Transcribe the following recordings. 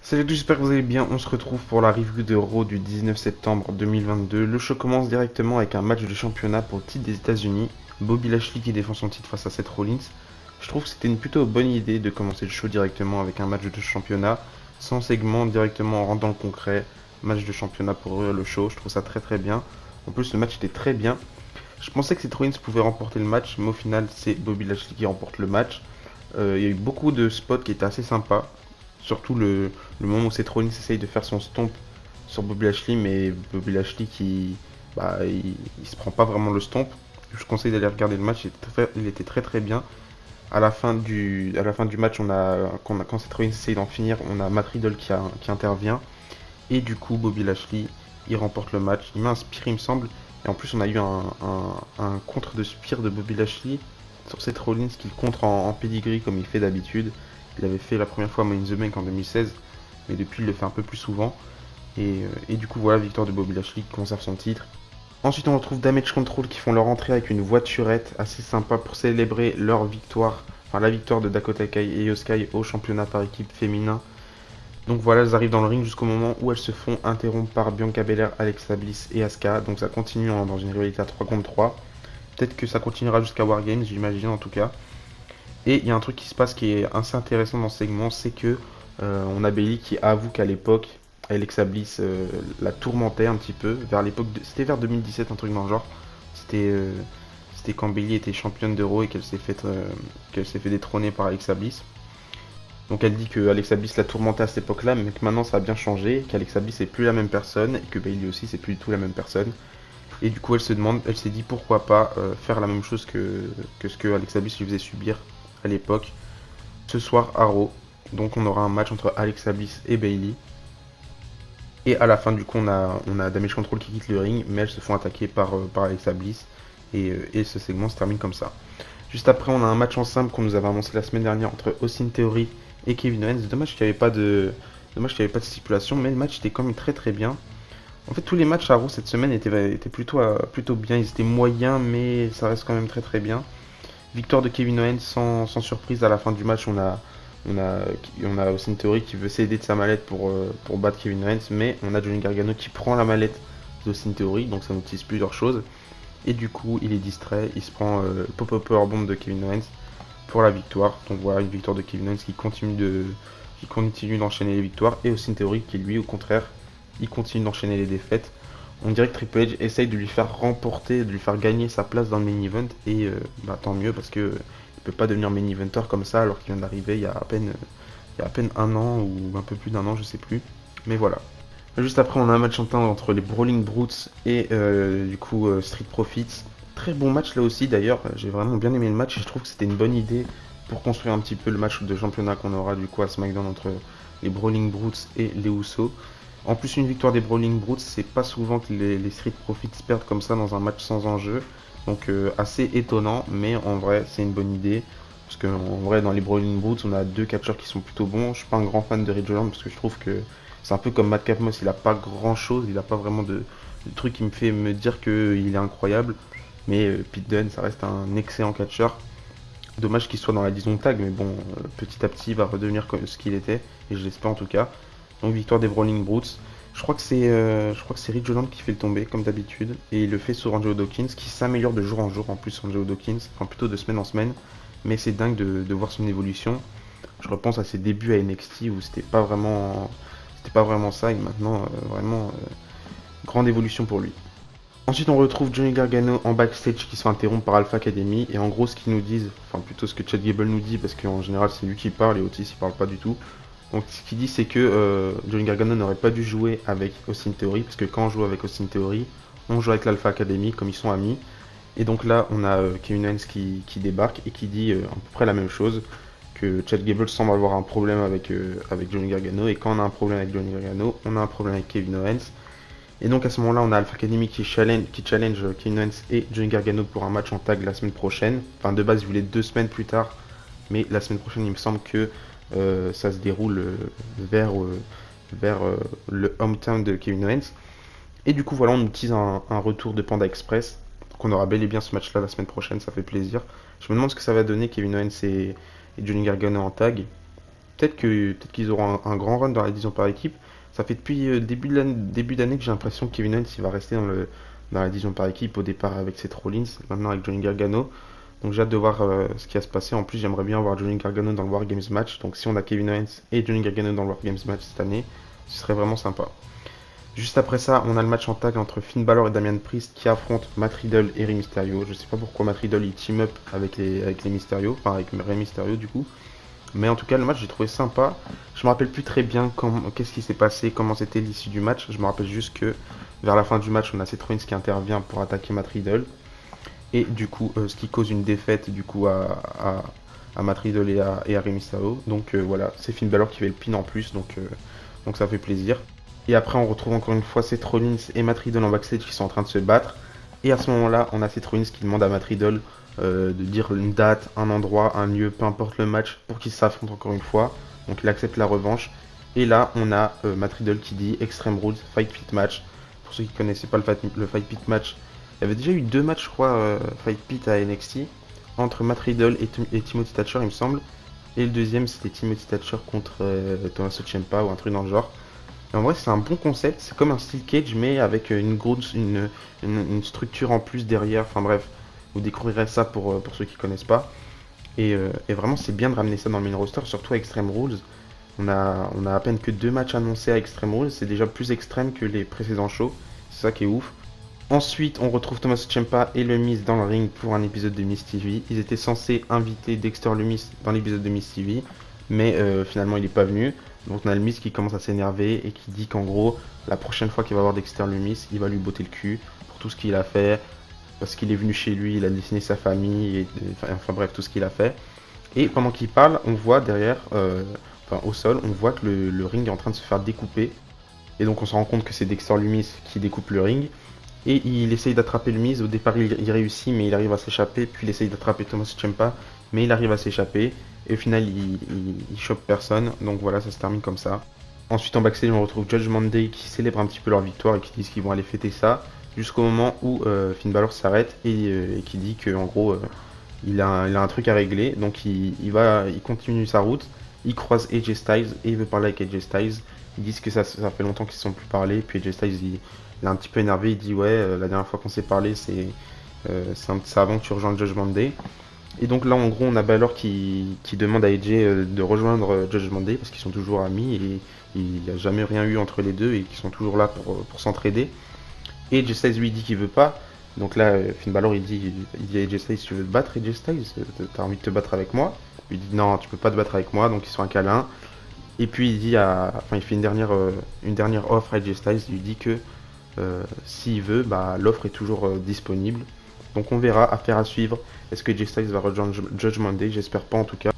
Salut à tous, j'espère que vous allez bien. On se retrouve pour la review de Raw du 19 septembre 2022. Le show commence directement avec un match de championnat pour le titre des États-Unis. Bobby Lashley qui défend son titre face à Seth Rollins. Je trouve que c'était une plutôt bonne idée de commencer le show directement avec un match de championnat, sans segment, directement en rentrant dans le concret. Match de championnat pour ouvrir le show, je trouve ça très très bien. En plus, le match était très bien. Je pensais que Seth Rollins pouvait remporter le match, mais au final, c'est Bobby Lashley qui remporte le match. Il y a eu beaucoup de spots qui étaient assez sympas. Surtout le moment où Seth Rollins essaye de faire son stomp sur Bobby Lashley, mais Bobby Lashley il se prend pas vraiment le stomp. Je vous conseille d'aller regarder le match, il était très très bien. À la fin du match, quand Seth Rollins essaye d'en finir, on a Matt Riddle qui intervient. Et du coup, Bobby Lashley, il remporte le match. Il met un spear, il me semble. Et en plus, on a eu un contre de spear de Bobby Lashley sur Seth Rollins qu'il contre en pedigree comme il fait d'habitude. Il avait fait la première fois Money in the Bank en 2016, mais depuis il le fait un peu plus souvent. Et du coup, voilà, victoire de Bobby Lashley qui conserve son titre. Ensuite, on retrouve Damage Control qui font leur entrée avec une voiturette assez sympa pour célébrer leur victoire, enfin la victoire de Dakota Kai et Io Sky au championnat par équipe féminin. Donc voilà, elles arrivent dans le ring jusqu'au moment où elles se font interrompre par Bianca Belair, Alexa Bliss et Asuka. Donc ça continue dans une rivalité à 3 contre 3. Peut-être que ça continuera jusqu'à Wargames, j'imagine en tout cas. Et il y a un truc qui se passe qui est assez intéressant dans ce segment, c'est que on a Bayley qui avoue qu'à l'époque, Alexa Bliss la tourmentait un petit peu. C'était vers 2017, un truc dans le genre. C'était euh, c'était quand Bayley était championne d'Euro et qu'elle s'est fait détrôner par Alexa Bliss. Donc elle dit que Alexa Bliss la tourmentait à cette époque-là, mais que maintenant ça a bien changé, qu'Alexa Bliss c'est plus la même personne et que Bayley aussi c'est plus du tout la même personne. Et du coup elle s'est dit pourquoi pas faire la même chose que ce que Alexa Bliss lui faisait subir à l'époque. Ce soir à Raw, donc on aura un match entre Alexa Bliss et Bayley. Et à la fin du coup on a Damage Control qui quitte le ring, mais elles se font attaquer par Alexa Bliss. Et ce segment se termine comme ça. Juste après, on a un match en simple qu'on nous avait annoncé la semaine dernière entre Austin Theory et Kevin Owens. Dommage qu'il n'y avait pas de stipulation, mais le match était quand même très très bien. En fait, tous les matchs à Raw cette semaine étaient plutôt bien. Ils étaient moyens, mais ça reste quand même très très bien. Victoire de Kevin Owens sans surprise à la fin du match. On a, on a Austin Theory qui veut s'aider de sa mallette pour battre Kevin Owens, mais on a Johnny Gargano qui prend la mallette d'Austin Theory, donc ça nous utilise plusieurs choses. Et du coup, il est distrait, il se prend pop-up powerbomb de Kevin Owens pour la victoire. Donc voilà, une victoire de Kevin Owens qui continue d'enchaîner les victoires. Et Austin Theory qui lui, au contraire, il continue d'enchaîner les défaites. On dirait que Triple H essaye de lui faire remporter, de lui faire gagner sa place dans le main event. Et tant mieux parce que il peut pas devenir main eventer comme ça alors qu'il vient d'arriver il y a à peine un an ou un peu plus d'un an, je sais plus. Mais voilà. Juste après, on a un match entre les Brawling Brutes et Street Profits. Très bon match là aussi d'ailleurs. J'ai vraiment bien aimé le match et je trouve que c'était une bonne idée pour construire un petit peu le match de championnat qu'on aura du coup à SmackDown entre les Brawling Brutes et les Usos. En plus, une victoire des Brawling Brutes, c'est pas souvent que les Street Profits perdent comme ça dans un match sans enjeu. Donc assez étonnant, mais en vrai, c'est une bonne idée. Parce qu'en vrai, dans les Brawling Brutes, on a deux catcheurs qui sont plutôt bons. Je suis pas un grand fan de Ridge Holland parce que je trouve que c'est un peu comme Madcap Moss, il a pas grand chose, il a pas vraiment de truc qui me fait me dire qu'il est incroyable. Mais Pete Dunne, ça reste un excellent catcheur. Dommage qu'il soit dans la Dizon Tag, mais bon, petit à petit, il va redevenir ce qu'il était, et je l'espère en tout cas. Donc victoire des Brawling Brutes. Je crois que c'est Ridge Holland qui fait le tomber, comme d'habitude, et il le fait sur Angelo Dawkins, qui s'améliore de jour en jour, en plus Angelo Dawkins, enfin plutôt de semaine en semaine, mais c'est dingue de voir son évolution. Je repense à ses débuts à NXT où c'était pas vraiment ça, et maintenant, grande évolution pour lui. Ensuite, on retrouve Johnny Gargano en backstage qui se fait interrompre par Alpha Academy. Et en gros, ce qu'ils nous disent, enfin plutôt ce que Chad Gable nous dit, parce qu'en général c'est lui qui parle et Otis il parle pas du tout. Donc ce qu'il dit, c'est que Johnny Gargano n'aurait pas dû jouer avec Austin Theory, parce que quand on joue avec Austin Theory, on joue avec l'Alpha Academy comme ils sont amis. Et donc là, on a Kevin Owens qui débarque et qui dit à peu près la même chose, que Chad Gable semble avoir un problème avec Johnny Gargano. Et quand on a un problème avec Johnny Gargano, on a un problème avec Kevin Owens. Et donc à ce moment-là, on a Alpha Academy qui challenge Kevin Owens et Johnny Gargano pour un match en tag la semaine prochaine. Enfin, de base, ils voulaient 2 semaines plus tard, mais la semaine prochaine, il me semble que ça se déroule vers le hometown de Kevin Owens. Et du coup, voilà, on utilise un retour de Panda Express. Donc on aura bel et bien ce match-là la semaine prochaine, ça fait plaisir. Je me demande ce que ça va donner Kevin Owens et Johnny Gargano en tag. peut-être qu'ils auront un grand run dans la division par équipe. Ça fait depuis début d'année que j'ai l'impression que Kevin Owens il va rester dans la division par équipe au départ avec Seth Rollins, maintenant avec Johnny Gargano. Donc j'ai hâte de voir ce qui va se passer. En plus, j'aimerais bien voir Johnny Gargano dans le War Games match. Donc si on a Kevin Owens et Johnny Gargano dans le War Games match cette année, ce serait vraiment sympa. Juste après ça, on a le match en tag entre Finn Balor et Damian Priest qui affrontent Matt Riddle et Rey Mysterio. Je sais pas pourquoi Matt Riddle il team up avec les Mysterio, enfin avec Rey Mysterio du coup. Mais en tout cas, le match j'ai trouvé sympa. Je me rappelle plus très bien qu'est-ce qui s'est passé, comment c'était l'issue du match. Je me rappelle juste que vers la fin du match, on a Seth Rollins qui intervient pour attaquer Matt Riddle. Et du coup, ce qui cause une défaite du coup à Matt Riddle et à Rey Mysterio. Donc voilà, c'est Finn Balor qui fait le pin en plus, donc ça fait plaisir. Et après, on retrouve encore une fois Seth Rollins et Matt Riddle en backstage qui sont en train de se battre. Et à ce moment-là, on a Seth Rollins qui demande à Matt Riddle de dire une date, un endroit, un lieu, peu importe le match, pour qu'ils s'affrontent encore une fois. Donc il accepte la revanche. Et là, on a Matt Riddle qui dit Extreme Rules, Fight Pit Match. Pour ceux qui ne connaissaient pas le Fight Pit Match, il y avait déjà eu 2 matchs, je crois, Fight Pit à NXT, entre Matt Riddle et Timothy Thatcher, il me semble. Et le deuxième, c'était Timothy Thatcher contre Tommaso Ciampa ou un truc dans le genre. Et en vrai, c'est un bon concept. C'est comme un steel cage, mais avec une structure en plus derrière. Enfin bref, vous découvrirez ça pour ceux qui connaissent pas. Et vraiment, c'est bien de ramener ça dans le main roster, surtout à Extreme Rules. On a à peine que 2 matchs annoncés à Extreme Rules. C'est déjà plus extrême que les précédents shows. C'est ça qui est ouf. Ensuite, on retrouve Tommaso Ciampa et le Miz dans le ring pour un épisode de Miz TV. Ils étaient censés inviter Dexter Lumis dans l'épisode de Miz TV, mais finalement il n'est pas venu. Donc on a le Miz qui commence à s'énerver et qui dit qu'en gros, la prochaine fois qu'il va voir Dexter Lumis, il va lui botter le cul pour tout ce qu'il a fait, parce qu'il est venu chez lui, il a dessiné sa famille, et, enfin bref, tout ce qu'il a fait. Et pendant qu'il parle, on voit derrière, au sol, on voit que le ring est en train de se faire découper. Et donc on se rend compte que c'est Dexter Lumis qui découpe le ring. Et il essaye d'attraper le Miz. Au départ, il réussit, mais il arrive à s'échapper. Puis il essaye d'attraper Tommaso Ciampa, mais il arrive à s'échapper. Et au final, il chope personne. Donc voilà, ça se termine comme ça. Ensuite, en backstage, on retrouve Judgment Day qui célèbre un petit peu leur victoire et qui disent qu'ils vont aller fêter ça. Jusqu'au moment où Finn Balor s'arrête et qui dit qu'en gros, il a un truc à régler. Donc il continue sa route. Il croise AJ Styles et il veut parler avec AJ Styles. Ils disent que ça fait longtemps qu'ils ne se sont plus parlé. Puis AJ Styles, il est un petit peu énervé. Il dit ouais, la dernière fois qu'on s'est parlé, c'est avant que tu rejoignes Judgment Day. Et donc là, en gros, on a Balor qui demande à AJ de rejoindre Judgment Day parce qu'ils sont toujours amis et il n'y a jamais rien eu entre les deux et qu'ils sont toujours là pour s'entraider. Et AJ Styles lui dit qu'il veut pas. Donc là, Finn Balor il dit à AJ Styles, tu veux te battre, AJ Styles, t'as envie de te battre avec moi? Il dit non, tu peux pas te battre avec moi. Donc ils sont un câlin. Et puis il fait une dernière offre à AJ Styles. Il lui dit que s'il veut, bah, l'offre est toujours disponible. Donc on verra, affaire à suivre. Est-ce que AJ Styles va rejoindre Judgment Day? J'espère pas en tout cas.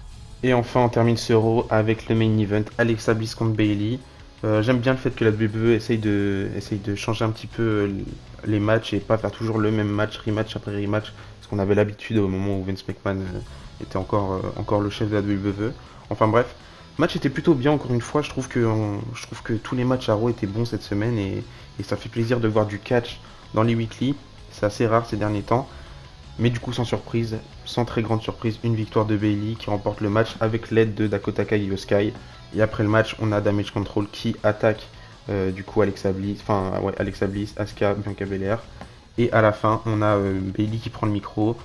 Et enfin on termine ce Raw avec le main event, Alexa Bliss contre Bayley. J'aime bien le fait que la WWE essaye de changer un petit peu les matchs et pas faire toujours le même match, rematch après rematch, parce qu'on avait l'habitude au moment où Vince McMahon était encore le chef de la WWE. Enfin bref, le match était plutôt bien encore une fois. Je trouve que tous les matchs à Raw étaient bons cette semaine et ça fait plaisir de voir du catch dans les weekly. C'est assez rare ces derniers temps. Mais du coup, sans surprise, sans très grande surprise, une victoire de Bayley qui remporte le match avec l'aide de Dakota Kai et Io Sky. Et après le match, on a Damage Control qui attaque du coup Alexa Bliss, Asuka, Bianca Belair. Et à la fin, on a Bayley qui prend le micro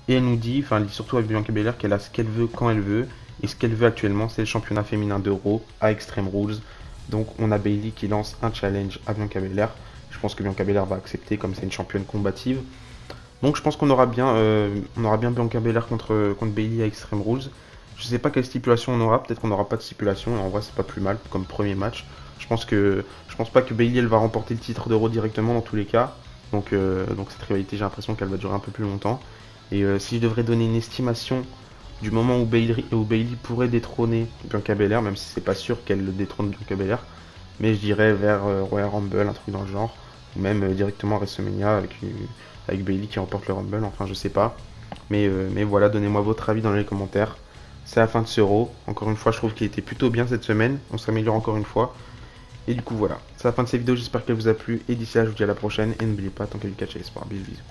et elle nous dit, enfin elle dit surtout à Bianca Belair qu'elle a ce qu'elle veut quand elle veut. Et ce qu'elle veut actuellement, c'est le championnat féminin d'Euro à Extreme Rules. Donc on a Bayley qui lance un challenge à Bianca Belair. Je pense que Bianca Belair va accepter comme c'est une championne combative. Donc je pense qu'on aura bien Bianca Belair contre Bayley à Extreme Rules. Je sais pas quelle stipulation on aura, peut-être qu'on n'aura pas de stipulation, et en vrai c'est pas plus mal comme premier match. Je pense pas que Bayley elle va remporter le titre d'Euro directement dans tous les cas. Donc cette rivalité j'ai l'impression qu'elle va durer un peu plus longtemps. Et si je devrais donner une estimation du moment où Bayley pourrait détrôner Bianca Belair, même si c'est pas sûr qu'elle le détrône Bianca Belair, mais je dirais vers Royal Rumble, un truc dans le genre, ou même directement à WrestleMania avec Bayley qui remporte le Rumble, enfin je sais pas. Mais voilà, donnez-moi votre avis dans les commentaires. C'est la fin de ce Raw. Encore une fois, je trouve qu'il était plutôt bien cette semaine. On s'améliore encore une fois. Et du coup, voilà. C'est la fin de cette vidéo. J'espère qu'elle vous a plu. Et d'ici là, je vous dis à la prochaine. Et n'oubliez pas, tant qu'à du catch et espoir. Bisous, bisous.